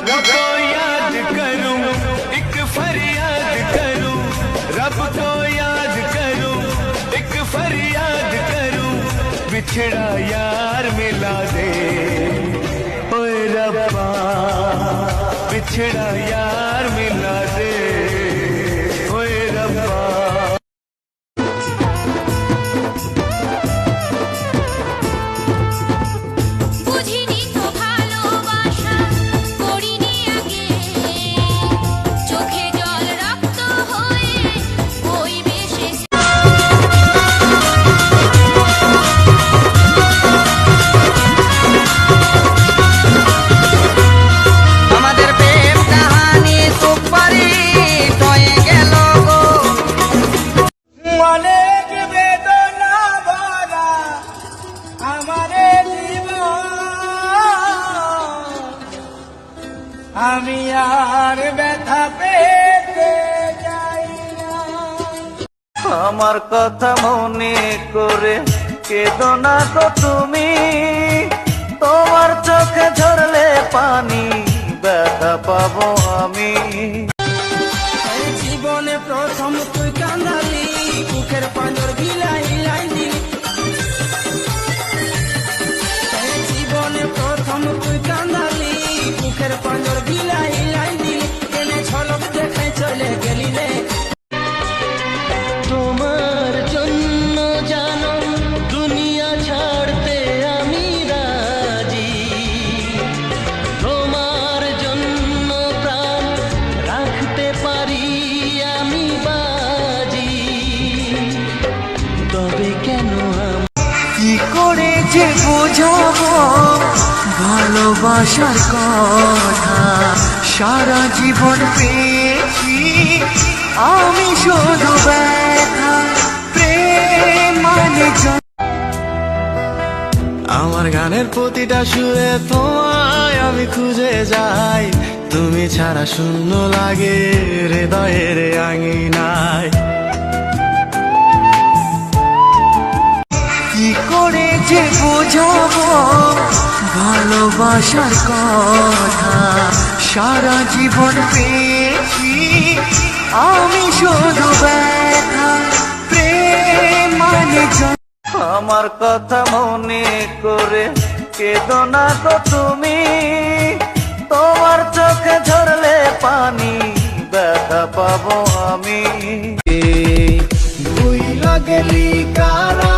रब को याद करूं, एक फरियाद करूं, रब को याद करूं, एक फरियाद करूं, बिछड़ा यार मिला दे ओए रब्बा, बिछड़ा यार मिला दे ओए रब्बा। আমি আর ব্যথা পেতে চাই না। আমার কথা মনে করে কেঁদো না গো তুমি, তোমার চোখে ঝরলে পানি ব্যথা পাবো আমি। জীবনে প্রথম তুই কান্দালি, বুকের পাঁজর গিলাই হিলাই দিলি। জীবনে প্রথম তুই কান্দালি, বুকের পাঁজর গিলাই হিলাই দিলি। এনে ঝলক দেখাই চলে গেলি রে। তোমার জন্য জানো দুনিয়া ছাড়তে আমি রাজি, তোমার জন্য প্রাণ রাখতে পারি আমি বাজি। তবে কেন কি করে যে বোঝাবো ভালোবাসার কথা, সারা জীবন পেয়েছি আমি শুধু ব্যথা, প্রেম মানে আমার গানের প্রতিটা সুরে তোমায় আমি খুঁজে যাই, তুমি ছাড়া শূন্য লাগে হৃদয়ের আঙিনায়। কি করে যে বোঝাবো ভালোবাসার কথা, সারা জীবন পেয়েছি আমি শুধু ব্যথা, প্রেম মানে আমার কথা মনে করে কেঁদো না গো তুমি, তোমার চোখে ঝরলে পানি ব্যথা পাবো আমি। ভুইলা গেলি কারা